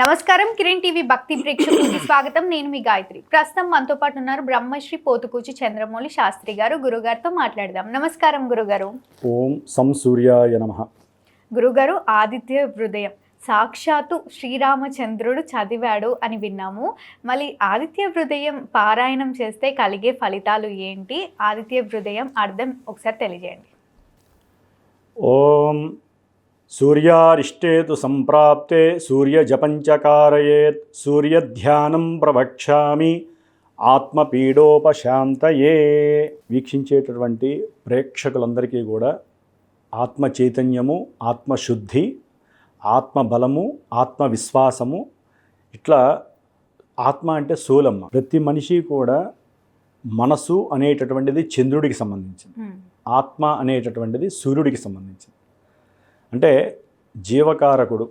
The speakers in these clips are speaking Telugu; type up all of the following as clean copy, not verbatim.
నమస్కారం కిరణ్ టీవీ భక్తి ప్రేక్షకులకి స్వాగతం. నేను మీ గాయత్రి. ప్రస్తుతం మనతో పాటు ఉన్నారు బ్రహ్మశ్రీ పోతుకూచి చంద్రమౌళి శాస్త్రి గారు. గురుగారితో మాట్లాడదాం. నమస్కారం గురుగారు. ఓం సం సూర్యాయ నమః. గురుగారు, ఆదిత్య హృదయం సాక్షాత్తు శ్రీరామచంద్రుడు చదివాడు అని విన్నాము. మళ్ళీ ఆదిత్య హృదయం పారాయణం చేస్తే కలిగే ఫలితాలు ఏంటి? ఆదిత్య హృదయం అర్థం ఒకసారి తెలియజేయండి. ఓం సూర్యారిష్టేతు సంప్రాప్తే సూర్యజపంచకారయేత్ సూర్యధ్యానం ప్రవక్ష్యామి ఆత్మపీడోపశాంతయే. వీక్షించేటటువంటి ప్రేక్షకులందరికీ కూడా ఆత్మ చైతన్యము, ఆత్మశుద్ధి, ఆత్మబలము, ఆత్మవిశ్వాసము, ఇట్లా ఆత్మ అంటే సోలమ్మ. ప్రతి మనిషి కూడా మనసు అనేటటువంటిది చంద్రుడికి సంబంధించింది, ఆత్మ అనేటటువంటిది సూర్యుడికి సంబంధించింది. అంటే జీవకారకుడు.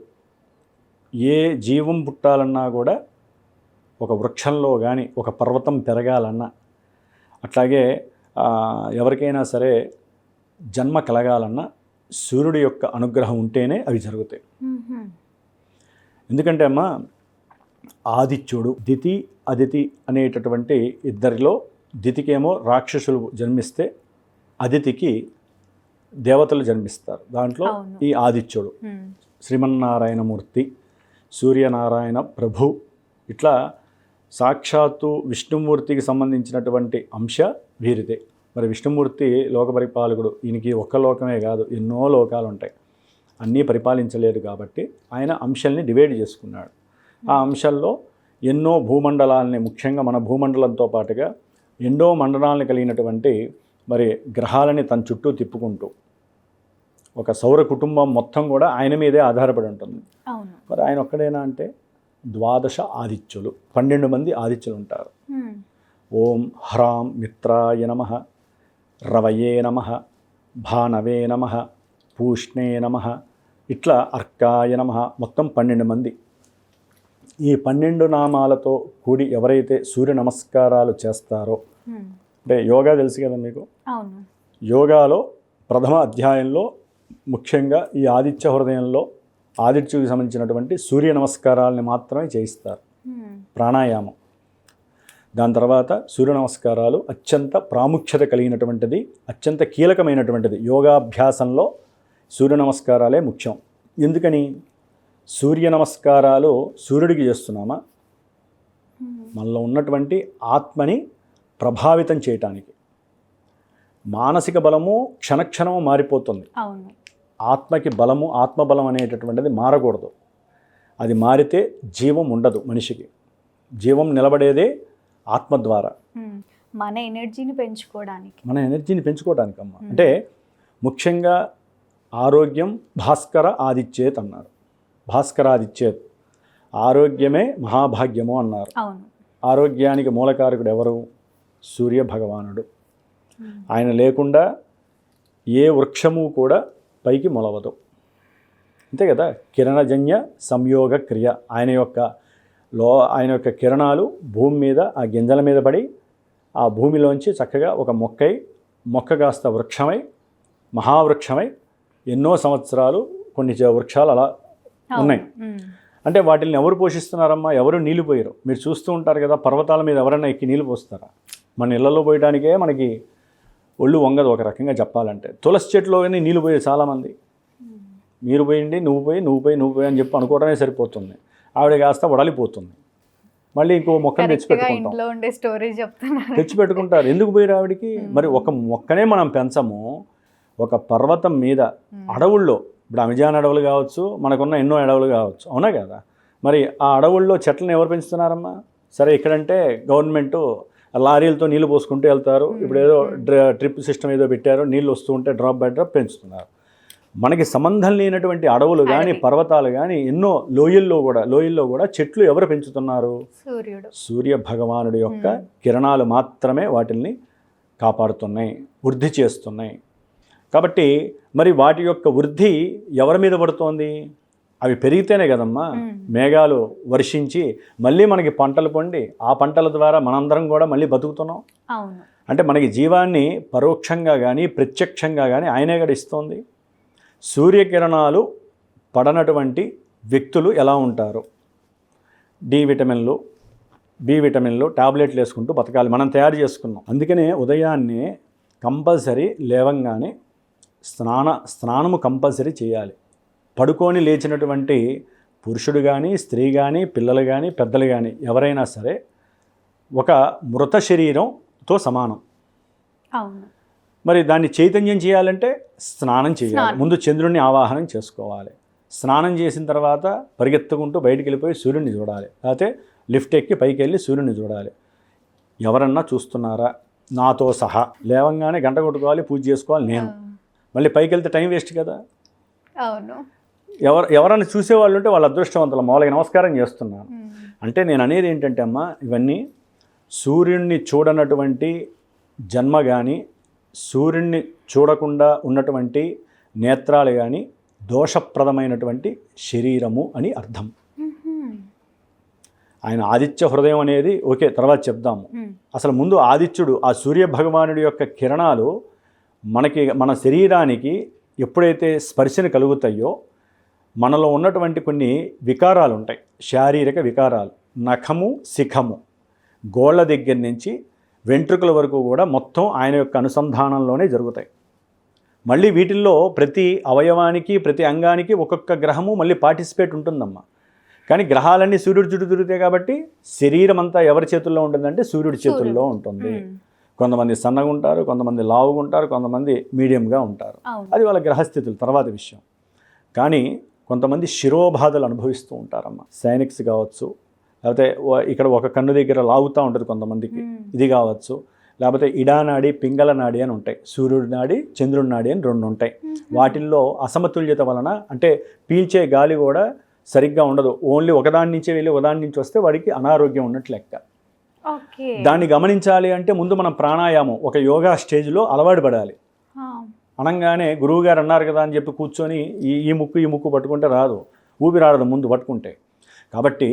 ఏ జీవం పుట్టాలన్నా కూడా ఒక వృక్షంలో కానీ ఒక పర్వతం పెరగాలన్నా, అట్లాగే ఎవరికైనా సరే జన్మ కలగాలన్నా సూర్యుడి యొక్క అనుగ్రహం ఉంటేనే అవి జరుగుతాయి. ఎందుకంటే అమ్మ, ఆదిత్యుడు, దితి అదితి అనేటటువంటి ఇద్దరిలో దితికేమో రాక్షసులు జన్మిస్తే అదితికి దేవతలు జన్మిస్తారు. దాంట్లో ఈ ఆదిత్యుడు శ్రీమన్నారాయణమూర్తి, సూర్యనారాయణ ప్రభు, ఇట్లా సాక్షాత్తు విష్ణుమూర్తికి సంబంధించినటువంటి అంశ వీరిదే. మరి విష్ణుమూర్తి లోక పరిపాలకుడు. ఈయనకి ఒక్క లోకమే కాదు, ఎన్నో లోకాలు ఉంటాయి, అన్నీ పరిపాలించలేరు. కాబట్టి ఆయన అంశాలని డివైడ్ చేసుకున్నాడు. ఆ అంశాల్లో ఎన్నో భూమండలాల్ని, ముఖ్యంగా మన భూమండలంతో పాటుగా ఎన్నో మండలాలను కలిగినటువంటి మరి గ్రహాలని తన చుట్టూ తిప్పుకుంటూ ఒక సౌర కుటుంబం మొత్తం కూడా ఆయన మీదే ఆధారపడి ఉంటుంది. మరి ఆయన ఒక్కడేనా అంటే 12 ఆదిత్యులు, 12 మంది ఆదిత్యులు ఉంటారు. ఓం హ్రాం మిత్రాయ నమః, రవయే నమః, భానవే నమః, పూష్ణే నమః, ఇట్లా అర్కాయ నమః, మొత్తం 12 మంది. ఈ 12 నామాలతో కూడి ఎవరైతే సూర్య నమస్కారాలు చేస్తారో, అంటే యోగా తెలుసు కదా మీకు. యోగాలో ప్రథమ అధ్యాయంలో ముఖ్యంగా ఈ ఆదిత్య హృదయంలో ఆదిత్యుడికి సంబంధించినటువంటి సూర్య నమస్కారాలని మాత్రమే చేయిస్తారు, ప్రాణాయామం. దాని తర్వాత సూర్య నమస్కారాలు అత్యంత ప్రాముఖ్యత కలిగినటువంటిది, అత్యంత కీలకమైనటువంటిది. యోగాభ్యాసంలో సూర్య నమస్కారాలే ముఖ్యం. ఎందుకని? సూర్య నమస్కారాలు సూర్యుడికి చేస్తున్నామా, మనలో ఉన్నటువంటి ఆత్మని ప్రభావితం చేయటానికి. మానసిక బలము క్షణక్షణము మారిపోతుంది. ఆత్మకి బలము, ఆత్మబలం అనేటటువంటిది మారకూడదు. అది మారితే జీవం ఉండదు మనిషికి. జీవం నిలబడేదే ఆత్మ ద్వారా. మన ఎనర్జీని పెంచుకోవడానికి అమ్మ. అంటే ముఖ్యంగా ఆరోగ్యం భాస్కర ఆదిత్యేత్ అన్నారు. భాస్కరాదిత్యేత్, ఆరోగ్యమే మహాభాగ్యము అన్నారు. ఆరోగ్యానికి మూలకారకుడు ఎవరు? సూర్య భగవానుడు. ఆయన లేకుండా ఏ వృక్షము కూడా పైకి మొలవదు. అంతే కదా. కిరణజన్య సంయోగ క్రియ. ఆయన యొక్క కిరణాలు భూమి మీద, ఆ గింజల మీద పడి ఆ భూమిలోంచి చక్కగా ఒక మొక్క కాస్త వృక్షమై, మహావృక్షమై ఎన్నో సంవత్సరాలు కొన్ని వృక్షాలు అలా ఉన్నాయి. అంటే వాటిని ఎవరు పోషిస్తున్నారమ్మా? ఎవరు నీళ్ళు పోయారు. మీరు చూస్తూ ఉంటారు కదా, పర్వతాల మీద ఎవరైనా ఎక్కి నీళ్ళు పోస్తారా? మన ఇళ్లలో పోయడానికే మనకి ఒళ్ళు వంగదు ఒక రకంగా చెప్పాలంటే. తులసి చెట్టులో కానీ నీళ్ళు పోయే చాలామంది. మీరు పోయింది, నువ్వు పోయి అని చెప్పి అనుకోవడమే సరిపోతుంది. ఆవిడ కాస్త వడలిపోతుంది. మళ్ళీ ఇంకో మొక్కను తెచ్చిపెట్టుకుంటారు. ఎందుకు పోయారు ఆవిడికి? మరి ఒక మొక్కనే మనం పెంచము. ఒక పర్వతం మీద, అడవుల్లో, ఇప్పుడు అమెజాన్ అడవులు కావచ్చు, మనకున్న ఎన్నో అడవులు కావచ్చు, అవునా కదా. మరి ఆ అడవుల్లో చెట్లను ఎవరు పెంచుతున్నారమ్మా? సరే, ఇక్కడంటే గవర్నమెంటు లారీలతో నీళ్ళు పోసుకుంటూ వెళ్తారు. ఇప్పుడు ఏదో డ్రిప్ సిస్టమ్ ఏదో పెట్టారు, నీళ్ళు వస్తూ ఉంటే డ్రాప్ బై డ్రాప్ పెంచుతున్నారు. మనకి సంబంధం లేనటువంటి అడవులు కానీ, పర్వతాలు కానీ, ఎన్నో లోయల్లో కూడా చెట్లు ఎవరు పెంచుతున్నారు? సూర్య భగవానుడి యొక్క కిరణాలు మాత్రమే వాటిల్ని కాపాడుతున్నాయి, వృద్ధి చేస్తున్నాయి. కాబట్టి మరి వాటి యొక్క వృద్ధి ఎవరి మీద పడుతోంది? అవి పెరిగితేనే కదమ్మా మేఘాలు వర్షించి మళ్ళీ మనకి పంటలు పండి, ఆ పంటల ద్వారా మనందరం కూడా మళ్ళీ బతుకుతున్నాం. అంటే మనకి జీవాన్ని పరోక్షంగా కానీ ప్రత్యక్షంగా కానీ ఆయనే గడిస్తోంది. సూర్యకిరణాలు పడనటువంటి వ్యక్తులు ఎలా ఉంటారు? డి విటమిన్లు, బి విటమిన్లు టాబ్లెట్లు వేసుకుంటూ బతకాలి. మనం తయారు చేసుకున్నాం. అందుకనే ఉదయాన్నే కంపల్సరీ లేవంగానే స్నానము కంపల్సరీ చేయాలి. పడుకొని లేచినటువంటి పురుషుడు కానీ, స్త్రీ కానీ, పిల్లలు కానీ, పెద్దలు కానీ ఎవరైనా సరే ఒక మృత శరీరంతో సమానం. అవును. మరి దాన్ని చైతన్యం చేయాలంటే స్నానం చేయాలి. ముందు చంద్రుడిని ఆవాహనం చేసుకోవాలి. స్నానం చేసిన తర్వాత పరిగెత్తుకుంటూ బయటికి వెళ్ళిపోయి సూర్యుడిని చూడాలి. లేకపోతే లిఫ్ట్ ఎక్కి పైకి వెళ్ళి సూర్యుడిని చూడాలి. ఎవరన్నా చూస్తున్నారా నాతో సహా. లేవంగానే గంట కొట్టుకోవాలి, పూజ చేసుకోవాలి. నేను మళ్ళీ పైకి వెళ్తే టైం వేస్ట్ కదా. అవును. ఎవరైనా చూసేవాళ్ళు ఉంటే వాళ్ళ అదృష్టవంతులు. మామూలుగా నమస్కారం చేస్తున్నాను అంటే నేను అనేది ఏంటంటే అమ్మ, ఇవన్నీ సూర్యుడిని చూడనటువంటి జన్మ కానీ, సూర్యుడిని చూడకుండా ఉన్నటువంటి నేత్రాలు కానీ దోషప్రదమైనటువంటి శరీరము అని అర్థం. ఆయన ఆదిత్య హృదయం అనేది ఓకే, తర్వాత చెప్దాము. అసలు ముందు ఆదిత్యుడు, ఆ సూర్య భగవానుడి యొక్క కిరణాలు మన శరీరానికి ఎప్పుడైతే స్పర్శన కలుగుతాయో మనలో ఉన్నటువంటి కొన్ని వికారాలు ఉంటాయి, శారీరక వికారాలు. నఖము, శిఖము, గోళ్ళ దగ్గర నుంచి వెంట్రుకల వరకు కూడా మొత్తం ఆయన యొక్క అనుసంధానంలోనే జరుగుతాయి. మళ్ళీ వీటిల్లో ప్రతి అవయవానికి, ప్రతి అంగానికి ఒక్కొక్క గ్రహము మళ్ళీ పార్టిసిపేట్ ఉంటుందమ్మా. కానీ గ్రహాలన్నీ సూర్యుడి చుట్టూ తిరుగుతాయి కాబట్టి శరీరం అంతా ఎవరి చేతుల్లో ఉంటుందంటే సూర్యుడి చేతుల్లో ఉంటుంది. కొంతమంది సన్నగా ఉంటారు, కొంతమంది లావుగా ఉంటారు, కొంతమంది మీడియంగా ఉంటారు. అది వాళ్ళ గ్రహస్థితులు తర్వాత విషయం. కానీ కొంతమంది శిరోబాధలు అనుభవిస్తూ ఉంటారమ్మ. సైనిక్స్ కావచ్చు, లేకపోతే ఇక్కడ ఒక కన్ను దగ్గర లాగుతూ ఉంటుంది కొంతమందికి, ఇది కావచ్చు. లేకపోతే ఇడానాడి, పింగళ నాడి అని ఉంటాయి. సూర్యుడి నాడి, చంద్రుడి నాడి అని రెండు ఉంటాయి. వాటిల్లో అసమతుల్యత వలన అంటే పీల్చే గాలి కూడా సరిగ్గా ఉండదు. ఓన్లీ ఒకదాని నుంచే వెళ్ళి ఒకదాని నుంచి వస్తే వాడికి అనారోగ్యం ఉన్నట్లు లెక్క. దాన్ని గమనించాలి అంటే ముందు మనం ప్రాణాయామం ఒక యోగా స్టేజ్లో అలవాటు పడాలి. అనగానే గురువుగారు అన్నారు కదా అని చెప్పి కూర్చొని ఈ ముక్కు పట్టుకుంటే రాదు, ఊపిరాడదు ముందు పట్టుకుంటే. కాబట్టి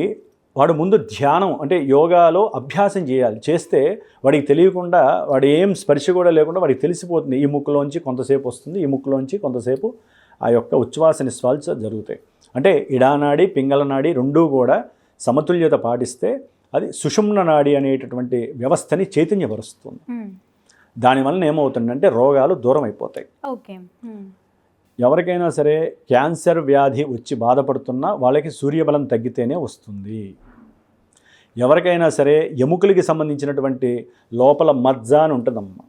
వాడు ముందు ధ్యానం అంటే యోగాలో అభ్యాసం చేయాలి. చేస్తే వాడికి తెలియకుండా, వాడు ఏం స్పర్శ కూడా లేకుండా వాడికి తెలిసిపోతుంది. ఈ ముక్కులోంచి కొంతసేపు వస్తుంది, ఈ ముక్కులోంచి కొంతసేపు ఆ యొక్క ఉచ్ఛ్వాస నిశ్వాస జరుగుతాయి. అంటే ఇడానాడి, పింగళ నాడి రెండూ కూడా సమతుల్యత పాటిస్తే అది సుషుమ్న నాడి అనేటటువంటి వ్యవస్థని చైతన్యపరుస్తుంది. దానివల్ల ఏమవుతుందంటే రోగాలు దూరం అయిపోతాయి. ఎవరికైనా సరే క్యాన్సర్ వ్యాధి వచ్చి బాధపడుతున్నా వాళ్ళకి సూర్యబలం తగ్గితేనే వస్తుంది. ఎవరికైనా సరే ఎముకలకి సంబంధించినటువంటి లోపల మజ్జ అని ఉంటుందమ్మా.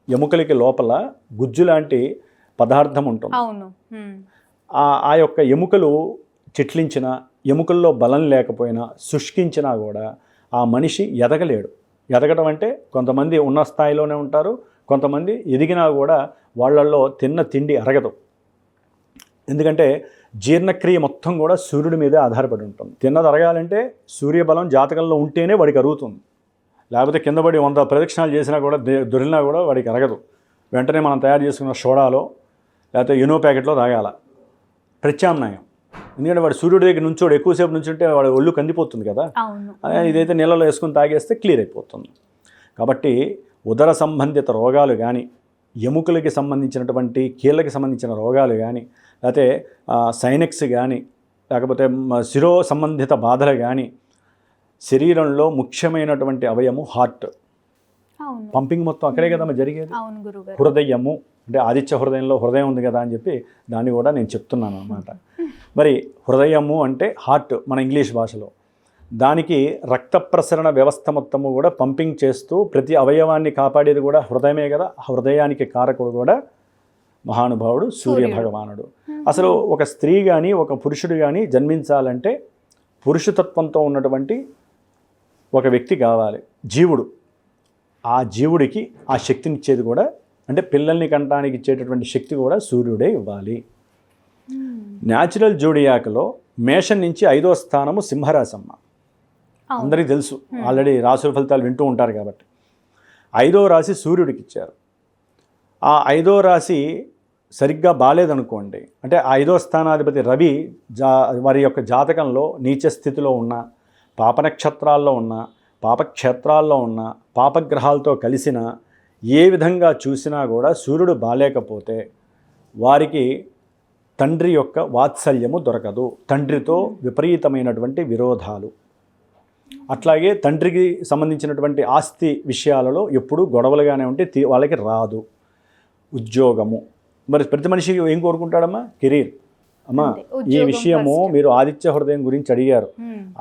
ఎముకలకి లోపల గుజ్జు లాంటి పదార్థం ఉంటుంది. ఆ యొక్క ఎముకలు చిట్లించినా, ఎముకల్లో బలం లేకపోయినా, శుష్కించినా కూడా ఆ మనిషి ఎదగలేడు. ఎదగడం అంటే కొంతమంది ఉన్న స్థాయిలోనే ఉంటారు, కొంతమంది ఎదిగినా కూడా వాళ్ళల్లో తిన్న తిండి అరగదు. ఎందుకంటే జీర్ణక్రియ మొత్తం కూడా సూర్యుడి మీదే ఆధారపడి ఉంటుంది. తిన్నది అరగాలంటే సూర్యబలం జాతకంలో ఉంటేనే వాడికి అరుగుతుంది. లేకపోతే కింద పడి 100 ప్రదక్షిణాలు చేసినా కూడా దొరికినా కూడా వాడికి అరగదు. వెంటనే మనం తయారు చేసుకున్న సోడాలో లేకపోతే యునో ప్యాకెట్లో తాగాల ప్రత్యామ్నాయం. ఎందుకంటే వాడు సూర్యుడి దగ్గర నుంచోడు, ఎక్కువసేపు నుంచుంటే వాడు ఒళ్ళు కందిపోతుంది కదా. ఇదైతే నీళ్ళలో వేసుకొని తాగేస్తే క్లియర్ అయిపోతుంది. కాబట్టి ఉదర సంబంధిత రోగాలు కానీ, ఎముకలకి సంబంధించినటువంటి కీళ్ళకి సంబంధించిన రోగాలు కానీ, లేకపోతే సైనక్స్ కానీ, లేకపోతే శిరో సంబంధిత బాధలు కానీ, శరీరంలో ముఖ్యమైనటువంటి అవయము హార్ట్. పంపింగ్ మొత్తం అక్కడే కదమ్మా జరిగేది. హృదయము అంటే ఆదిత్య హృదయంలో హృదయం ఉంది కదా అని చెప్పి దాన్ని కూడా నేను చెప్తున్నాను అన్నమాట. మరి హృదయము అంటే హార్ట్ మన ఇంగ్లీష్ భాషలో. దానికి రక్త ప్రసరణ వ్యవస్థ మొత్తము కూడా పంపింగ్ చేస్తూ ప్రతి అవయవాన్ని కాపాడేది కూడా హృదయమే కదా. హృదయానికి కారకుడు కూడా మహానుభావుడు సూర్య భగవానుడు. అసలు ఒక స్త్రీ కానీ ఒక పురుషుడు కానీ జన్మించాలంటే పురుషతత్వంతో ఉన్నటువంటి ఒక వ్యక్తి కావాలి, జీవుడు. ఆ జీవుడికి ఆ శక్తినిచ్చేది కూడా అంటే పిల్లల్ని కంటానికి ఇచ్చేటటువంటి శక్తి కూడా సూర్యుడే ఇవ్వాలి. న్యాచురల్ జోడియాక్లో మేషం నుంచి 5వ స్థానము సింహరాశమ్మ. అందరికీ తెలుసు, ఆల్రెడీ రాశుల ఫలితాలు వింటూ ఉంటారు కాబట్టి. 5వ రాశి సూర్యుడికి ఇచ్చారు. ఆ 5వ రాశి సరిగ్గా బాలేదనుకోండి, అంటే 5వ స్థానాధిపతి రవి వారి యొక్క జాతకంలో నీచ స్థితిలో ఉన్న, పాపనక్షత్రాల్లో ఉన్న, పాపక్షేత్రాల్లో ఉన్న, పాపగ్రహాలతో కలిసిన, ఏ విధంగా చూసినా కూడా సూర్యుడు బాలేకపోతే వారికి తండ్రి యొక్క వాత్సల్యము దొరకదు. తండ్రితో విపరీతమైనటువంటి విరోధాలు, అట్లాగే తండ్రికి సంబంధించినటువంటి ఆస్తి విషయాలలో ఎప్పుడూ గొడవలుగానే ఉంటే వాళ్ళకి రాదు. ఉద్యోగము, మరి ప్రతి మనిషి ఏం కోరుకుంటాడమ్మా? కెరీర్. అమ్మా, ఈ విషయము మీరు ఆదిత్య హృదయం గురించి అడిగారు.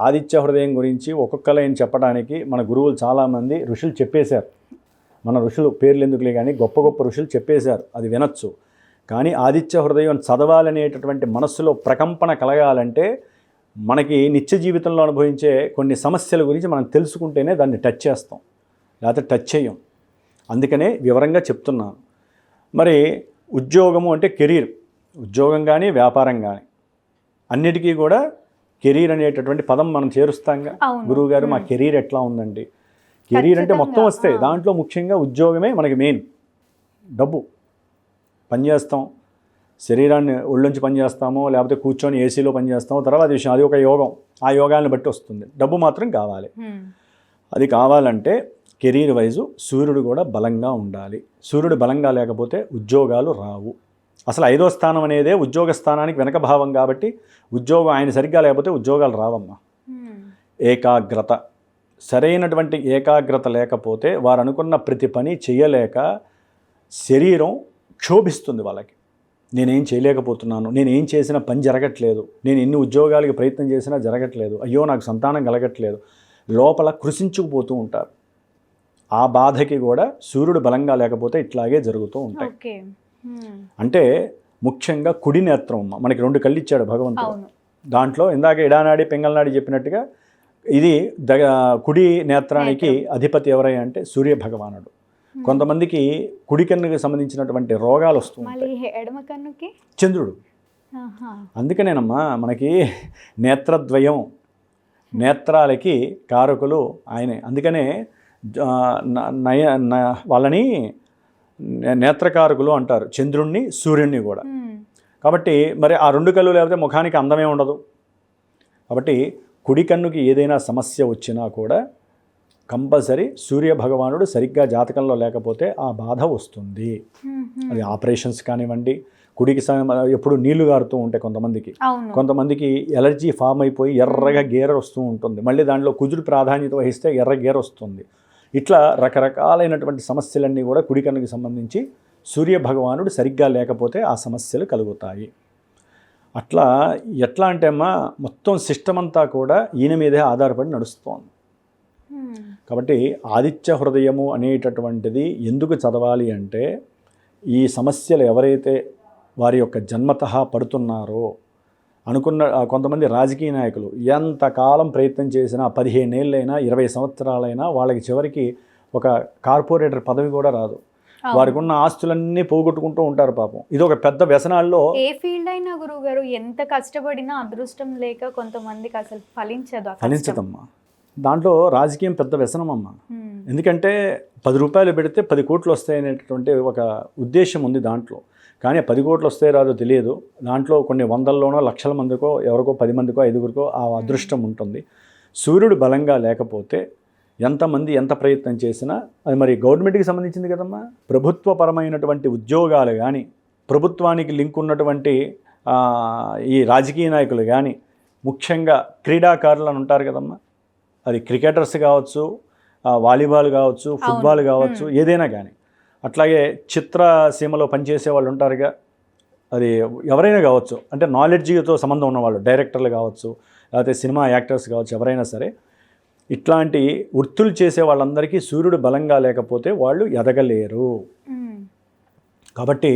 ఆదిత్య హృదయం గురించి ఒక్కొక్క లైన్ చెప్పడానికి మన గురువులు చాలామంది ఋషులు చెప్పేశారు. మన ఋషులు పేర్లు ఎందుకులే కానీ గొప్ప గొప్ప ఋషులు చెప్పేశారు, అది వినొచ్చు. కానీ ఆదిత్య హృదయం చదవాలనేటటువంటి మనస్సులో ప్రకంపన కలగాలంటే మనకి నిత్య జీవితంలో అనుభవించే కొన్ని సమస్యల గురించి మనం తెలుసుకుంటేనే దాన్ని టచ్ చేస్తాం, లేకపోతే టచ్ చేయం. అందుకనే వివరంగా చెప్తున్నాను. మరి ఉద్యోగము అంటే కెరీర్, ఉద్యోగం కానీ వ్యాపారం కానీ అన్నిటికీ కూడా కెరీర్ అనేటటువంటి పదం మనం చేరుస్తాంగా. గురువుగారు మా కెరీర్ ఎట్లా ఉందండి? కెరీర్ అంటే మొత్తం వస్తాయి, దాంట్లో ముఖ్యంగా ఉద్యోగమే మనకి మెయిన్. డబ్బు పనిచేస్తాం, శరీరాన్ని ఒళ్ళొంచి పనిచేస్తామో లేకపోతే కూర్చొని ఏసీలో పనిచేస్తామో తర్వాత విషయం, అది ఒక యోగం. ఆ యోగాన్ని బట్టి వస్తుంది. డబ్బు మాత్రం కావాలి. అది కావాలంటే కెరీర్ వైజు సూర్యుడు కూడా బలంగా ఉండాలి. సూర్యుడు బలంగా లేకపోతే ఉద్యోగాలు రావు. అసలు 5వ స్థానం అనేదే ఉద్యోగ స్థానానికి వెనక భావం కాబట్టి ఉద్యోగం ఆయన సరిగ్గా లేకపోతే ఉద్యోగాలు రావమ్మా. ఏకాగ్రత, సరైనటువంటి ఏకాగ్రత లేకపోతే వారు అనుకున్న ప్రతి పని చేయలేక శరీరం క్షోభిస్తుంది. వాళ్ళకి నేనేం చేయలేకపోతున్నాను, నేనేం చేసినా పని జరగట్లేదు, నేను ఎన్ని ఉద్యోగాలకి ప్రయత్నం చేసినా జరగట్లేదు, అయ్యో నాకు సంతానం కలగట్లేదు, లోపల కృషించుకుపోతూ ఉంటారు. ఆ బాధకి కూడా సూర్యుడు బలంగా లేకపోతే ఇట్లాగే జరుగుతూ ఉంటాయి. అంటే ముఖ్యంగా కుడి నేత్రం అమ్మ, మనకి 2 కళ్ళు ఇచ్చాడు భగవంతుడు. దాంట్లో ఇందాక ఇడానాడి పింగళనాడి చెప్పినట్టుగా ఇది కుడి నేత్రానికి అధిపతి ఎవరయ్యా అంటే సూర్య భగవానుడు. కొంతమందికి కుడి కన్నుకి సంబంధించినటువంటి రోగాలు వస్తుంటాయి, ఎడమ కన్నుకి చంద్రుడు. అందుకనేనమ్మా మనకి నేత్రద్వయం, నేత్రాలకి కారకులు ఆయనే. అందుకనే వాళ్ళని నేత్రకారకులు అంటారు, చంద్రుణ్ణి సూర్యుణ్ణి కూడా. కాబట్టి మరి ఆ 2 కళ్ళు లేకపోతే ముఖానికి అందమే ఉండదు. కాబట్టి కుడి కన్నుకి ఏదైనా సమస్య వచ్చినా కూడా కంపల్సరీ సూర్య భగవానుడు సరిగ్గా జాతకంలో లేకపోతే ఆ బాధ వస్తుంది. అది ఆపరేషన్స్ కానివ్వండి, కుడికి ఎప్పుడు నీళ్లు గారుతూ ఉంటాయి కొంతమందికి ఎలర్జీ ఫామ్ అయిపోయి ఎర్రగా గేర వస్తూ ఉంటుంది. మళ్ళీ దాంట్లో కుజుడు ప్రాధాన్యత వహిస్తే ఎర్ర గేర వస్తుంది. ఇట్లా రకరకాలైనటువంటి సమస్యలన్నీ కూడా కుడి కన్నుకి సంబంధించి సూర్య భగవానుడు సరిగ్గా లేకపోతే ఆ సమస్యలు కలుగుతాయి. అట్లా ఎట్లా అంటే అమ్మా మొత్తం సిస్టమ్ అంతా కూడా ఈయన మీదే ఆధారపడి నడుస్తోంది. కాబట్టి ఆదిత్య హృదయము అనేటటువంటిది ఎందుకు చదవాలి అంటే ఈ సమస్యలు ఎవరైతే వారి యొక్క జన్మతః పడుతున్నారో అనుకున్న కొంతమంది రాజకీయ నాయకులు ఎంతకాలం ప్రయత్నం చేసినా 15 ఏళ్ళైనా 20 సంవత్సరాలైనా వాళ్ళకి చివరికి ఒక కార్పొరేటర్ పదవి కూడా రాదు. వారికి ఉన్న ఆస్తులన్నీ పోగొట్టుకుంటూ ఉంటారు పాపం. ఇది ఒక పెద్ద వ్యసనాల్లో. ఏ ఫీల్డ్ అయినా గురువు గారు ఎంత కష్టపడినా అదృష్టం లేక కొంతమందికి అసలు ఫలించదమ్మా. దాంట్లో రాజకీయం పెద్ద వ్యసనం అమ్మ. ఎందుకంటే 10 రూపాయలు పెడితే 10 కోట్లు వస్తాయనేటటువంటి ఒక ఉద్దేశం ఉంది దాంట్లో. కానీ 10 కోట్లు వస్తాయో రాదో తెలియదు. దాంట్లో కొన్ని వందల్లోనో లక్షల మందికో ఎవరికో 10 మందికో 5గురికో ఆ అదృష్టం ఉంటుంది. సూర్యుడు బలంగా లేకపోతే ఎంతమంది ఎంత ప్రయత్నం చేసినా అది మరి గవర్నమెంట్కి సంబంధించింది కదమ్మా. ప్రభుత్వపరమైనటువంటి ఉద్యోగాలు కానీ, ప్రభుత్వానికి లింక్ ఉన్నటువంటి ఈ రాజకీయ నాయకులు కానీ, ముఖ్యంగా క్రీడాకారులు అని ఉంటారు కదమ్మా. అది క్రికెటర్స్ కావచ్చు, వాలీబాల్ కావచ్చు, ఫుట్బాల్ కావచ్చు, ఏదైనా కానీ. అట్లాగే చిత్రసీమలో పనిచేసే వాళ్ళు ఉంటారుగా, అది ఎవరైనా కావచ్చు. అంటే నాలెడ్జ్తో సంబంధం ఉన్నవాళ్ళు, డైరెక్టర్లు కావచ్చు, లేకపోతే సినిమా యాక్టర్స్ కావచ్చు, ఎవరైనా సరే ఇట్లాంటి వృత్తులు చేసే వాళ్ళందరికీ సూర్యుడు బలంగా లేకపోతే వాళ్ళు ఎదగలేరు. కాబట్టి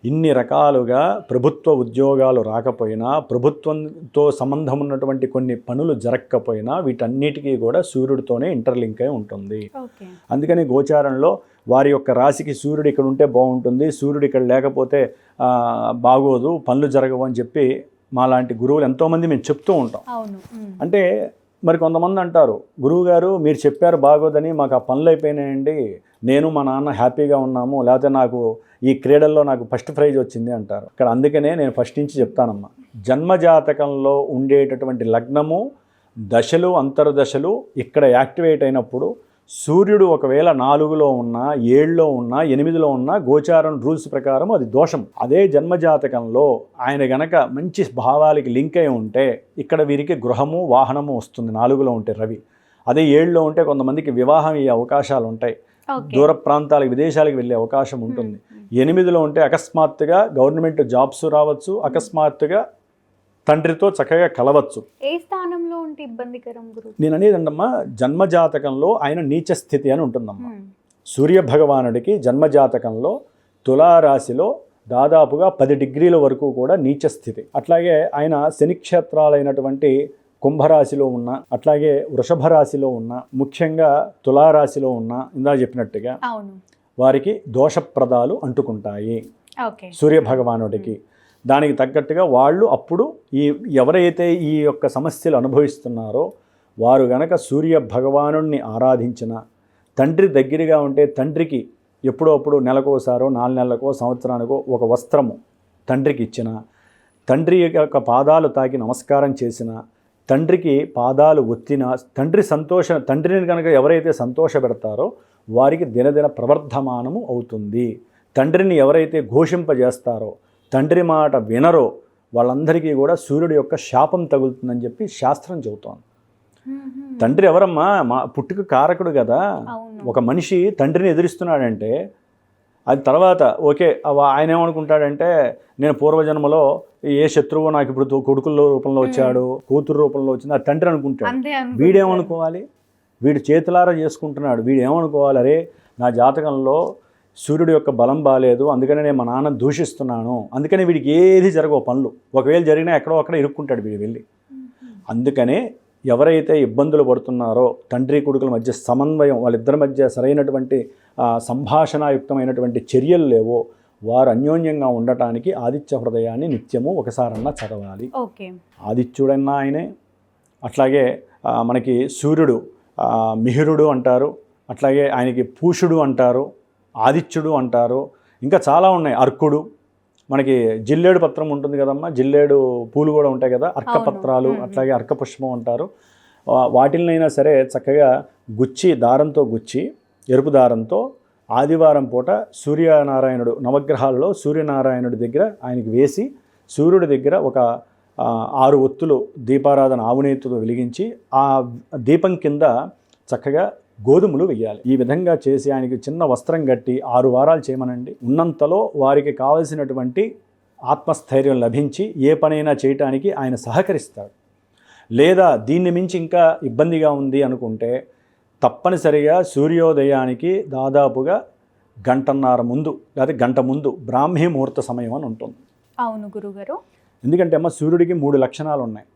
ఇన్ని రకాలుగా ప్రభుత్వ ఉద్యోగాలు రాకపోయినా, ప్రభుత్వంతో సంబంధం ఉన్నటువంటి కొన్ని పనులు జరగకపోయినా వీటన్నిటికీ కూడా సూర్యుడితోనే ఇంటర్లింక్ అయి ఉంటుంది. అందుకని గోచారంలో వారి యొక్క రాశికి సూర్యుడు ఇక్కడ ఉంటే బాగుంటుంది, సూర్యుడు ఇక్కడ లేకపోతే బాగోదు, పనులు జరగవు అని చెప్పి మాలాంటి గురువులు ఎంతోమంది మేము చెప్తూ ఉంటాం. అంటే మరి కొంతమంది అంటారు, గురువుగారు మీరు చెప్పారు బాగోదని, మాకు ఆ పనులు అయిపోయినాయండి, నేను మా నాన్న హ్యాపీగా ఉన్నాము, లేకపోతే నాకు ఈ క్రీడల్లో నాకు ఫస్ట్ ప్రైజ్ వచ్చింది అంటారు. ఇక్కడ అందుకనే నేను ఫస్ట్ నుంచి చెప్తానమ్మా, జన్మజాతకంలో ఉండేటటువంటి లగ్నము, దశలు, అంతర్దశలు ఇక్కడ యాక్టివేట్ అయినప్పుడు సూర్యుడు ఒకవేళ 4లో ఉన్నా, 7లో ఉన్నా, 8లో ఉన్నా గోచారం రూల్స్ ప్రకారం అది దోషం. అదే జన్మజాతకంలో ఆయన గనక మంచి భావాలకి లింక్ అయి ఉంటే ఇక్కడ వీరికి గృహము, వాహనము వస్తుంది 4లో ఉంటే రవి. అదే 7లో ఉంటే కొంతమందికి వివాహం అయ్యే అవకాశాలు ఉంటాయి, దూర ప్రాంతాలకు విదేశాలకు వెళ్ళే అవకాశం ఉంటుంది. 8లో ఉంటే అకస్మాత్తుగా గవర్నమెంట్ జాబ్స్ రావచ్చు, అకస్మాత్తుగా తండ్రితో చక్కగా కలవచ్చు. ఏ స్థానంలో ఉంటే ఇబ్బందికరం గురు? నేను అనేది అంటమ్మా, జన్మజాతకంలో ఆయన నీచ స్థితి అని ఉంటుందమ్మా. సూర్య భగవానుడికి జన్మజాతకంలో తులారాశిలో దాదాపుగా 10 డిగ్రీల వరకు కూడా నీచ స్థితి. అట్లాగే ఆయన శనిక్షేత్రాలైనటువంటి కుంభరాశిలో ఉన్న, అట్లాగే వృషభ రాశిలో ఉన్న, ముఖ్యంగా తులారాశిలో ఉన్న, ఇందా చెప్పినట్టుగా వారికి దోషప్రదాలు అంటుకుంటాయి సూర్య భగవానుడికి. దానికి తగ్గట్టుగా వాళ్ళు అప్పుడు ఎవరైతే ఈ యొక్క సమస్యలు అనుభవిస్తున్నారో వారు గనక సూర్య భగవానుడిని ఆరాధించిన, తండ్రి దగ్గరగా ఉంటే తండ్రికి ఎప్పుడో అప్పుడు నెలకోసారో 4 నెలలకో సంవత్సరానికో ఒక వస్త్రము తండ్రికి ఇచ్చిన, తండ్రి యొక్క పాదాలు తాకి నమస్కారం చేసిన, తండ్రికి పాదాలు ఒత్తిన, తండ్రిని కనుక ఎవరైతే సంతోషపెడతారో వారికి దినదిన ప్రవర్ధమానము అవుతుంది. తండ్రిని ఎవరైతే ఘోషింపజేస్తారో, తండ్రి మాట వినరో వాళ్ళందరికీ కూడా సూర్యుడి యొక్క శాపం తగులుతుందని చెప్పి శాస్త్రం చెబుతోంది. తండ్రి ఎవరమ్మా? మా పుట్టుక కారకుడు కదా. ఒక మనిషి తండ్రిని ఎదిరిస్తున్నాడంటే అది తర్వాత ఓకే, ఆయన ఏమనుకుంటాడంటే నేను పూర్వజన్మలో ఏ శత్రువు నాకు ఇప్పుడు కొడుకుల రూపంలో వచ్చాడు, కూతురు రూపంలో వచ్చింది, ఆ తండ్రి అనుకుంటాడు. వీడేమనుకోవాలి? వీడు చేతులారా చేసుకుంటున్నాడు. వీడు ఏమనుకోవాలి? అరే నా జాతకంలో సూర్యుడు యొక్క బలం బాలేదు, అందుకనే నేను మా నాన్న దూషిస్తున్నాను, అందుకని వీడికి ఏది జరగవు పనులు, ఒకవేళ జరిగినా ఎక్కడో అక్కడ ఇరుక్కుంటాడు వీడు వెళ్ళి. అందుకనే ఎవరైతే ఇబ్బందులు పడుతున్నారో తండ్రి కొడుకుల మధ్య సమన్వయం, వాళ్ళిద్దరి మధ్య సరైనటువంటి సంభాషణాయుక్తమైనటువంటి చర్యలు లేవో వారు అన్యోన్యంగా ఉండటానికి ఆదిత్య హృదయాన్ని నిత్యము ఒకసారన్నా చదవాలి. ఆదిత్యుడన్నా ఆయనే, అట్లాగే మనకి సూర్యుడు మిహిరుడు అంటారు, అట్లాగే ఆయనకి పూషుడు అంటారు, ఆదిత్యుడు అంటారు, ఇంకా చాలా ఉన్నాయి. అర్కుడు, మనకి జిల్లేడు పత్రం ఉంటుంది కదమ్మా, జిల్లేడు పూలు కూడా ఉంటాయి కదా, అర్కపత్రాలు, అట్లాగే అర్కపుష్పం అంటారు. వాటినైనా సరే చక్కగా దారంతో గుచ్చి ఎరుపు దారంతో ఆదివారం పూట సూర్యనారాయణుడు నవగ్రహాలలో సూర్యనారాయణుడి దగ్గర ఆయనకి వేసి, సూర్యుడి దగ్గర ఒక 6 ఒత్తులు దీపారాధన ఆవునేతితో వెలిగించి ఆ దీపం కింద చక్కగా గోధుమలు వెయ్యాలి. ఈ విధంగా చేసి ఆయనకి చిన్న వస్త్రం కట్టి 6 వారాలు చేయమనండి. ఉన్నంతలో వారికి కావలసినటువంటి ఆత్మస్థైర్యం లభించి ఏ పనైనా చేయటానికి ఆయన సహకరిస్తాడు. లేదా దీన్ని మించి ఇంకా ఇబ్బందిగా ఉంది అనుకుంటే తప్పనిసరిగా సూర్యోదయానికి దాదాపుగా 1.5 గంట ముందు లేదా గంట ముందు బ్రాహ్మీ ముహూర్త సమయం అని ఉంటుంది. అవును గురుగారు. ఎందుకంటే అమ్మ సూర్యుడికి 3 లక్షణాలు ఉన్నాయి.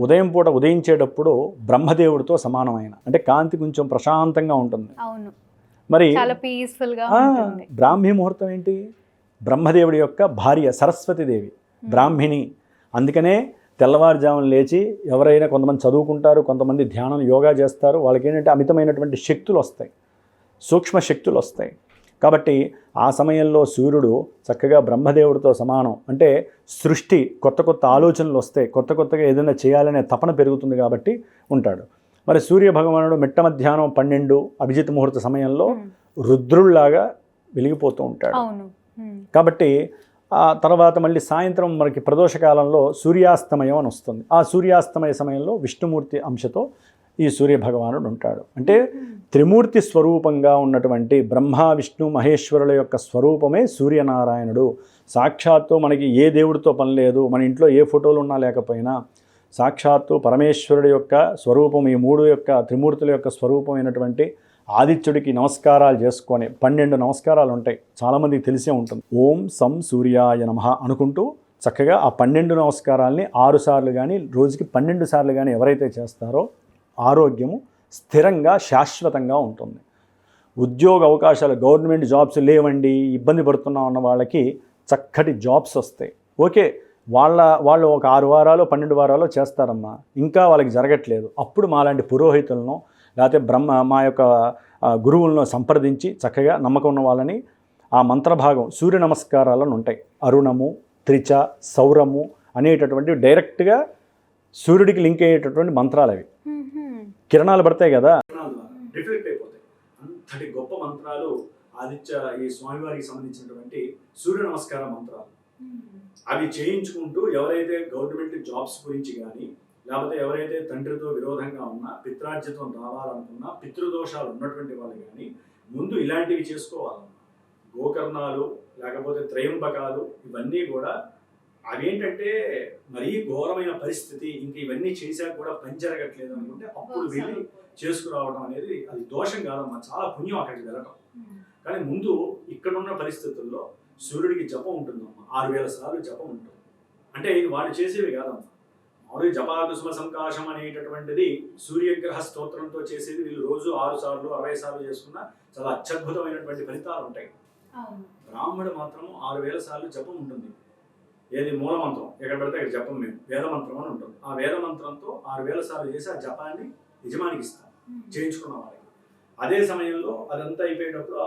ఉదయం పూట ఉదయించేటప్పుడు బ్రహ్మదేవుడితో సమానమైన, అంటే కాంతి కొంచెం ప్రశాంతంగా ఉంటుంది. మరి బ్రాహ్మీ ముహూర్తం ఏంటి? బ్రహ్మదేవుడి యొక్క భార్య సరస్వతీదేవి బ్రాహ్మిణి. అందుకనే తెల్లవారుజామున లేచి ఎవరైనా కొంతమంది చదువుకుంటారు, కొంతమంది ధ్యానం యోగా చేస్తారు, వాళ్ళకి ఏంటంటే అమితమైనటువంటి శక్తులు వస్తాయి, సూక్ష్మ శక్తులు వస్తాయి. కాబట్టి ఆ సమయంలో సూర్యుడు చక్కగా బ్రహ్మదేవుడితో సమానం. అంటే సృష్టి కొత్త ఆలోచనలు వస్తాయి, కొత్తగా ఏదైనా చేయాలనే తపన పెరుగుతుంది కాబట్టి ఉంటాడు. మరి సూర్య భగవానుడు మిట్ట మధ్యాహ్నం 12 అభిజిత్ ముహూర్త సమయంలో రుద్రుల్లాగా వెలిగిపోతూ ఉంటాడు. కాబట్టి ఆ తర్వాత మళ్ళీ సాయంత్రం మనకి ప్రదోషకాలంలో సూర్యాస్తమయం అని వస్తుంది. ఆ సూర్యాస్తమయ సమయంలో విష్ణుమూర్తి అంశతో ఈ సూర్య భగవానుడు ఉంటాడు. అంటే త్రిమూర్తి స్వరూపంగా ఉన్నటువంటి బ్రహ్మ విష్ణు మహేశ్వరుల యొక్క స్వరూపమే సూర్యనారాయణుడు. సాక్షాత్తు మనకి ఏ దేవుడితో పని లేదు, మన ఇంట్లో ఏ ఫోటోలు ఉన్నా లేకపోయినా సాక్షాత్తు పరమేశ్వరుడి యొక్క స్వరూపం, ఈ 3 త్రిమూర్తుల యొక్క స్వరూపమైనటువంటి ఆదిత్యుడికి నమస్కారాలు చేసుకొని 12 నమస్కారాలు ఉంటాయి, చాలామందికి తెలిసే ఉంటుంది. ఓం సం సూర్యాయ నమః అనుకుంటూ చక్కగా ఆ 12 నమస్కారాలని 6 సార్లు కానీ రోజుకి 12 సార్లు కానీ ఎవరైతే చేస్తారో ఆరోగ్యము స్థిరంగా శాశ్వతంగా ఉంటుంది. ఉద్యోగ అవకాశాలు, గవర్నమెంట్ జాబ్స్ లేవండి, ఇబ్బంది పడుతున్నాం అన్న వాళ్ళకి చక్కటి జాబ్స్ వస్తాయి. ఓకే, వాళ్ళు ఒక 6 వారాలు 12 వారాలు చేస్తారమ్మా, ఇంకా వాళ్ళకి జరగట్లేదు, అప్పుడు మాలాంటి పురోహితులను లేకపోతే మా యొక్క గురువులను సంప్రదించి చక్కగా నమ్మకం ఉన్న వాళ్ళని ఆ మంత్రభాగం సూర్య నమస్కారాలను ఉంటాయి, అరుణము, త్రిచ, సౌరము అనేటటువంటి డైరెక్ట్గా సూర్యుడికి లింక్ అయ్యేటటువంటి మంత్రాలు. అవి కిరణాలు పడతాయి కదా, రిఫ్లెక్ట్ అయిపోతాయి. అంతటి గొప్ప మంత్రాలు ఆదిత్య ఈ స్వామివారికి సంబంధించినటువంటి సూర్య నమస్కార మంత్రాలు. అవి చేయించుకుంటూ ఎవరైతే గవర్నమెంట్ జాబ్స్ గురించి కానీ లేకపోతే ఎవరైతే తండ్రితో విరోధంగా ఉన్నా, పిత్రార్జితం రావాలనుకున్నా, పితృదోషాలు ఉన్నటువంటి వాళ్ళు కానీ ముందు ఇలాంటివి చేసుకోవాలమ్మా. గోకర్ణాలు లేకపోతే త్రయంబకాలు ఇవన్నీ కూడా అవేంటంటే మరీ ఘోరమైన పరిస్థితి, ఇంక ఇవన్నీ చేశాక కూడా పని జరగట్లేదు అనుకుంటే అప్పుడు వెళ్ళి చేసుకురావడం అనేది అది దోషం కాదమ్మా, చాలా పుణ్యం అక్కడికి వెళ్ళటం. కానీ ముందు ఇక్కడున్న పరిస్థితుల్లో సూర్యుడికి జపం ఉంటుందమ్మా, 6000 సార్లు జపం ఉంటుంది. అంటే ఇది వాళ్ళు చేసేవి కాదమ్మా, మామూలుగా జపాకుసుమ సంకాశం అనేటటువంటిది సూర్యగ్రహ స్తోత్రంతో చేసేది వీళ్ళు రోజు 6 సార్లు 60 సార్లు చేసుకున్నా చాలా అత్యద్భుతమైనటువంటి ఫలితాలు ఉంటాయి. బ్రాహ్మడు మాత్రం 6000 సార్లు జపం ఉంటుంది. ఏది మూల మంత్రం ఎక్కడ పెడితే అక్కడ జపం, మేము వేద మంత్రం అని ఉంటుంది. ఆ వేద మంత్రంతో 6000 సార్లు చేసి ఆ జపాన్ని యజమానికి ఇస్తాం చేయించుకున్న వాళ్ళకి. అదే సమయంలో అదంతా అయిపోయేటప్పుడు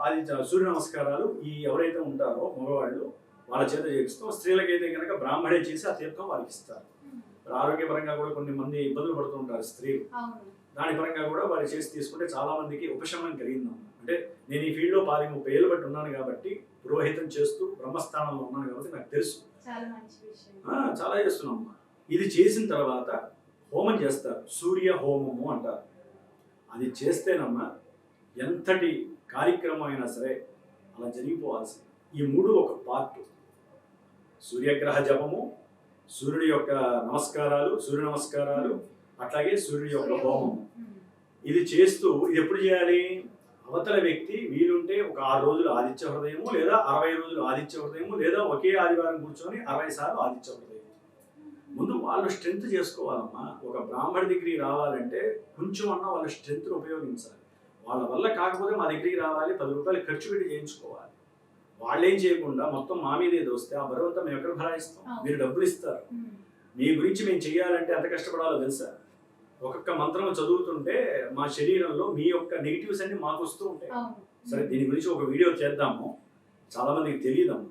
అది సూర్య నమస్కారాలు ఈ ఎవరైతే ఉంటారో మగవాళ్ళు వాళ్ళ చేత చేపిస్తాం. స్త్రీలకైతే కనుక బ్రాహ్మడే చేసి ఆ తీర్థం వాళ్ళకి ఇస్తారు. ఆరోగ్యపరంగా కూడా కొన్ని మంది ఇబ్బందులు పడుతుంటారు స్త్రీలు, దాని పరంగా కూడా వారు చేసి తీసుకుంటే చాలా మందికి ఉపశమనం కలిగిందమ్మా. అంటే నేను ఈ ఫీల్డ్లో 30 ఏళ్ళు బట్టి ఉన్నాను కాబట్టి, పురోహితం చేస్తూ బ్రహ్మస్థానంలో ఉన్నాను కాబట్టి నాకు తెలుసు, చాలా చేస్తున్నామ్మా. ఇది చేసిన తర్వాత హోమం చేస్తారు, సూర్య హోమము అంటారు. అది చేస్తేనమ్మా ఎంతటి కార్యక్రమం అయినా సరే అలా జరిగిపోవాల్సింది. ఈ 3 ఒక పార్ట్: సూర్యగ్రహ జపము, సూర్యుడి యొక్క నమస్కారాలు, సూర్య నమస్కారాలు, అట్లాగే సూర్యుడి యొక్క హోమము. ఇది చేస్తూ ఇది ఎప్పుడు చేయాలి? అవతల వ్యక్తి వీలుంటే ఒక 6 రోజులు ఆదిత్య హృదయము, లేదా 60 రోజులు ఆదిత్య హృదయము, లేదా ఒకే ఆదివారం కూర్చొని 60 సార్లు ఆదిత్య హృదయం. ముందు వాళ్ళు స్ట్రెంత్ చేసుకోవాలమ్మా. ఒక బ్రాహ్మడి దగ్గరికి రావాలంటే కొంచెం అన్న వాళ్ళ స్ట్రెంత్ను ఉపయోగించాలి. వాళ్ళ వల్ల కాకపోతే మా దగ్గరికి రావాలి, 10 రూపాయలు ఖర్చు పెట్టి చేయించుకోవాలి. వాళ్ళేం చేయకుండా మొత్తం మా మీద ఏదో వస్తే ఆ బరువంతా మేము ఎక్కడ భరాయిస్తాం? మీరు డబ్బులు ఇస్తారు, మీ గురించి మేము చెయ్యాలంటే ఎంత కష్టపడాలో తెలుసా? ఒక్కొక్క మంత్రం చదువుతుంటే మా శరీరంలో మీ యొక్క నెగిటివ్స్ అన్ని మాకు వస్తూ ఉంటాయి. సరే, దీని గురించి ఒక వీడియో చేద్దాము, చాలా మందికి తెలియదమ్మా.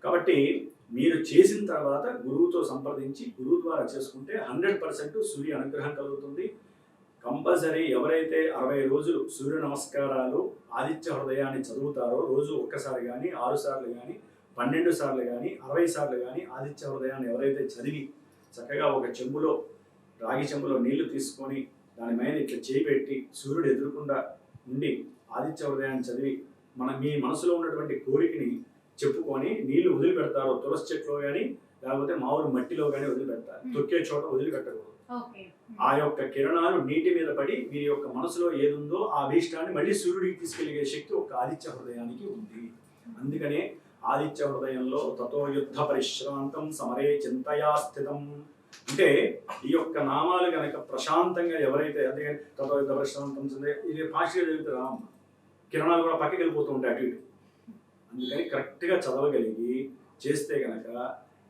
కాబట్టి మీరు చేసిన తర్వాత గురువుతో సంప్రదించి గురువు ద్వారా చేసుకుంటే 100% సూర్య అనుగ్రహం కలుగుతుంది. కంపల్సరీ ఎవరైతే 60 రోజులు సూర్య నమస్కారాలు ఆదిత్య హృదయాన్ని చదువుతారో, రోజు ఒక్కసారి కానీ 6 సార్లు కానీ 12 సార్లు కానీ 60 సార్లు కానీ ఆదిత్య హృదయాన్ని ఎవరైతే చదివి చక్కగా ఒక చెంబులో, రాగి చెంబులో నీళ్లు తీసుకొని దాని మీద ఇట్లా చేయి పెట్టి సూర్యుడు ఎదురకుండా ఉండి ఆదిత్య హృదయాన్ని చదివి మీ మనసులో ఉన్నటువంటి కోరికని చెప్పుకొని నీళ్లు వదిలిపెడతారో, తులసి చెట్లో కానీ లేకపోతే మామూలు మట్టిలో కానీ వదిలిపెడతారు, తొక్కే చోట వదిలిపెట్టకూడదు. ఆ యొక్క కిరణాలు నీటి మీద పడి మీ యొక్క మనసులో ఏదుందో ఆ అభీష్టాన్ని మళ్ళీ సూర్యుడికి తీసుకెళ్లిగే శక్తి ఒక ఆదిత్య హృదయానికి ఉంది. అందుకనే ఆదిత్య హృదయంలో తతో యుద్ధ పరిశ్రాంతం సమరే చింతయా స్థితం అంటే ఈ యొక్క నామాలు కనుక ప్రశాంతంగా ఎవరైతే, అందుకని తతో యుద్ధ పరిశ్రాంతం ఇది ఫాస్ట్గా చదివితే రామ్మ కిరణాలు కూడా పక్కకి వెళ్ళిపోతూ ఉంటాయి అటు ఇటు. అందుకని కరెక్ట్గా చదవగలిగి చేస్తే కనుక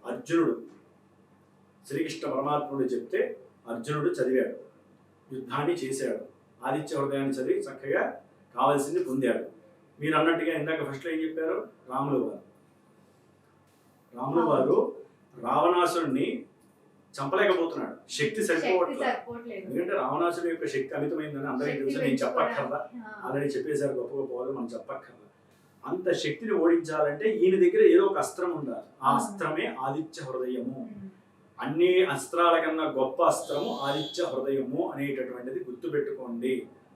అర్జునుడు శ్రీకృష్ణ పరమాత్ముడు చెప్తే అర్జునుడు చదివాడు, యుద్ధాన్ని చేశాడు, ఆదిత్య హృదయాన్ని చదివి చక్కగా కావాల్సింది పొందాడు. మీరు అన్నట్టుగా ఇందాక ఫస్ట్లో ఏం చెప్పారు? రాములు వారు రావణాసురుణ్ణి చంపలేకపోతున్నాడు, శక్తి సరిపోవట్లేదు. ఎందుకంటే రావణాసురుడు యొక్క శక్తి అమితమైందని అందరికీ తెలుసు, నేను చెప్పక్కర్లా, ఆల్రెడీ చెప్పేశారు గొప్ప గొప్ప వాళ్ళు, మనం చెప్పక్కర్లా. అంత శక్తిని ఓడించాలంటే ఈయన దగ్గర ఏదో ఒక అస్త్రం ఉండాలి. ఆ అస్త్రమే ఆదిత్య హృదయము. అన్ని అస్త్రాల కన్నా గొప్ప అస్త్రము ఆదిత్య హృదయము అనేటటువంటిది గుర్తుపెట్టుకోండి.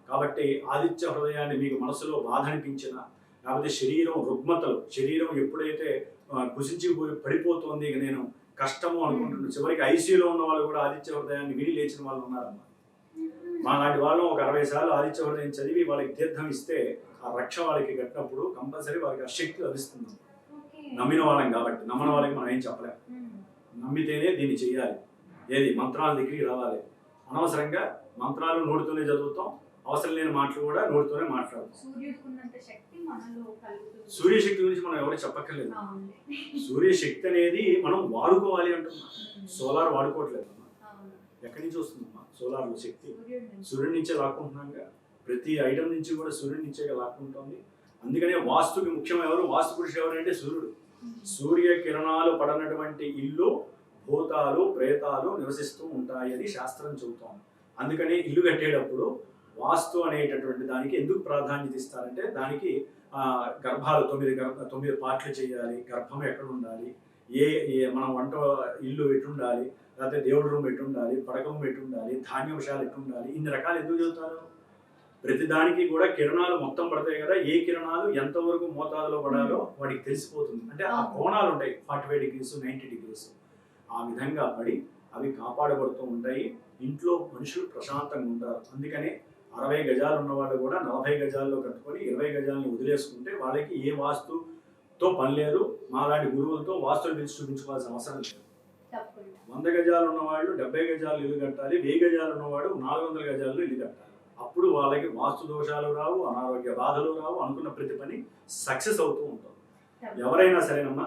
కాబట్టి ఆదిత్య హృదయాన్ని మీకు మనసులో బాధ అనిపించిన, లేకపోతే శరీరం రుగ్మతలు, శరీరం ఎప్పుడైతే కుసించి పడిపోతుంది, ఇక నేను కష్టము అనుకుంటున్నాను, చివరికి ఐసీయూలో ఉన్న వాళ్ళు కూడా ఆదిత్య హృదయాన్ని విని లేచిన వాళ్ళు ఉన్నారమ్మా. మా లాంటి వాళ్ళు ఒక 60 సార్లు ఆదిత్య హృదయం చదివి వాళ్ళకి తీర్థం ఇస్తే ఆ రక్ష వాళ్ళకి కట్టినప్పుడు కంపల్సరీ వాళ్ళకి ఆ శక్తి లభిస్తుంది. నమ్మిన వాళ్ళం కాబట్టి, నమ్మని వాళ్ళకి మనం ఏం చెప్పలేము. నమ్మితేనే దీన్ని చేయాలి. ఏది మంత్రాల దగ్గరికి రావాలి. అనవసరంగా మంత్రాలు నోటితోనే చదువుతాం, అవసరం లేని మాటలు కూడా నోటితోనే మాట్లాడతాం. సూర్యశక్తి గురించి మనం ఎవరు చెప్పక్కర్లేదు. సూర్యశక్తి అనేది మనం వాడుకోవాలి అంటున్నాం. సోలార్ వాడుకోవట్లేదు. ఎక్కడి నుంచి వస్తుందమ్మా సోలార్ శక్తి? సూర్యుడి నుంచే లాక్కుంటున్నాగా. ప్రతి ఐటమ్ నుంచి కూడా సూర్యుడి నుంచే లాక్కుంటుంది. అందుకనే వాస్తుకి ముఖ్యం ఎవరు? వాస్తు పురుషుడు ఎవరంటే సూర్యుడు. సూర్య కిరణాలు పడనటువంటి ఇల్లు భూతాలు ప్రేతాలు నివసిస్తూ ఉంటాయని శాస్త్రం చెబుతాం. అందుకని ఇల్లు కట్టేటప్పుడు వాస్తు అనేటటువంటి దానికి ఎందుకు ప్రాధాన్యత ఇస్తారంటే, దానికి గర్భాలు 9 పార్ట్లు చేయాలి, గర్భం ఎక్కడ ఉండాలి, ఏ మనం వంట ఇల్లు ఎట్టుండాలి, లేకపోతే దేవుడి రూమ్ ఎట్టుండాలి, పడకం ఎట్టుండాలి, ధాన్యవశాలు ఎట్టుండాలి, ఇన్ని రకాలు ఎందుకు చదువుతారు? ప్రతిదానికి కూడా కిరణాలు మొత్తం పడతాయి కదా, ఏ కిరణాలు ఎంతవరకు మోతాదులో పడాలో వాడికి తెలిసిపోతుంది. అంటే ఆ కోణాలు ఉంటాయి 45 degrees 90 degrees, ఆ విధంగా పడి అవి కాపాడబడుతూ ఉంటాయి. ఇంట్లో మనుషులు ప్రశాంతంగా ఉంటారు. అందుకనే 60 గజాలు ఉన్న వాళ్ళు కూడా 40 గజాల్లో కట్టుకొని 20 గజాలని వదిలేసుకుంటే వాళ్ళకి ఏ వాస్తుతో పని లేదు. మాలాంటి గురువులతో వాస్తులు పిలిచి చూపించుకోవాల్సిన అవసరం లేదు. 100 గజాలు ఉన్నవాళ్ళు 70 గజాలు ఇల్లు కట్టాలి, 1000 గజాలు ఉన్నవాడు 400 గజాల్లో ఇల్లు కట్టాలి. అప్పుడు వాళ్ళకి వాస్తు దోషాలు రావు, అనారోగ్య బాధలు రావు, అనుకున్న ప్రతి పని సక్సెస్ అవుతూ ఉంటాం. ఎవరైనా సరేనమ్మా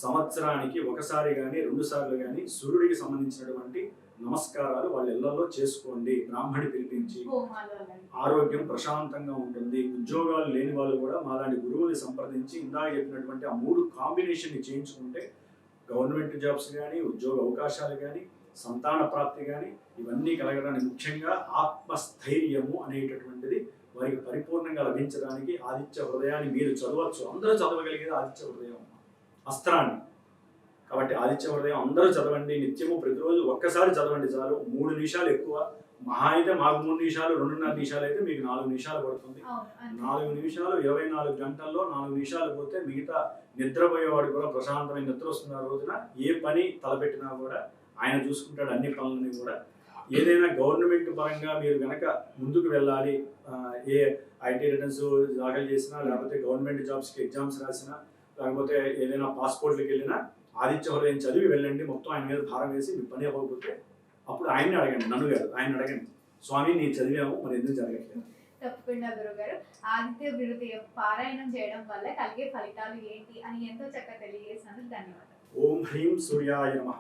సంవత్సరానికి ఒకసారి కానీ 2 సార్లు కానీ సూర్యుడికి సంబంధించినటువంటి నమస్కారాలు వాళ్ళ ఇళ్లలో చేసుకోండి. బ్రాహ్మణి పిలిపించి ఆరోగ్యం ప్రశాంతంగా ఉంటుంది. ఉద్యోగాలు లేని వాళ్ళు కూడా మాలాంటి గురువుని సంప్రదించి ఇందాక చెప్పినటువంటి ఆ 3 కాంబినేషన్ని చేయించుకుంటే గవర్నమెంట్ జాబ్స్ కానీ, ఉద్యోగ అవకాశాలు కానీ, సంతాన ప్రాప్తి కానీ ఇవన్నీ కలగడానికి ముఖ్యంగా ఆత్మస్థైర్యము అనేటటువంటిది వారికి పరిపూర్ణంగా లభించడానికి ఆదిత్య హృదయాన్ని మీరు చదవచ్చు. అందరూ చదవగలిగేది ఆదిత్య హృదయం అస్త్రాన్ని. కాబట్టి ఆదిత్య హృదయం అందరూ చదవండి. నిత్యము ప్రతిరోజు ఒక్కసారి చదవండి చాలు. 3 నిమిషాలు ఎక్కువ, మహా అయితే మాకు 3 నిమిషాలు, 2.5 నిమిషాలు అయితే మీకు 4 నిమిషాలు పడుతుంది. 4 నిమిషాలు 24 గంటల్లో 4 నిమిషాలు పోతే మిగతా నిద్రపోయేవాడు కూడా ప్రశాంతమైన నిద్ర వస్తుంది. ఆ రోజున ఏ పని తలపెట్టినా కూడా ఆయన చూసుకుంటాడు అన్ని పనులని కూడా. ఏదైనా గవర్నమెంట్ పరంగా మీరు కనుక ముందుకు వెళ్ళాలి, ఏ ఐటీ రిటర్న్స్ దాఖలు చేసినా, లేకపోతే గవర్నమెంట్ జాబ్స్కి ఎగ్జామ్స్ రాసినా, లేకపోతే ఏదైనా పాస్పోర్ట్లకు వెళ్ళినా ఆదిత్య హృదయం చదివి వెళ్ళండి. మొత్తం ఆయన మీద భారం వేసి మీ పని అవ్వకపోతే అప్పుడు ఆయన్ని అడగండి, నన్ను కాదు, ఆయన అడగండి, స్వామి నేను చదివాము మరి ఎందుకు జరగట్లేదు. తప్పకుండా గురుగారు, ఆదిత్య హృదయం పారాయణం చేయడం వల్ల కలిగే ఫలితాలు ఏంటి అని ఎంతో చక్కగా తెలియజేసినందుకు ధన్యవాదాలు. ఓం హ్రీం సూర్యాయ నమః.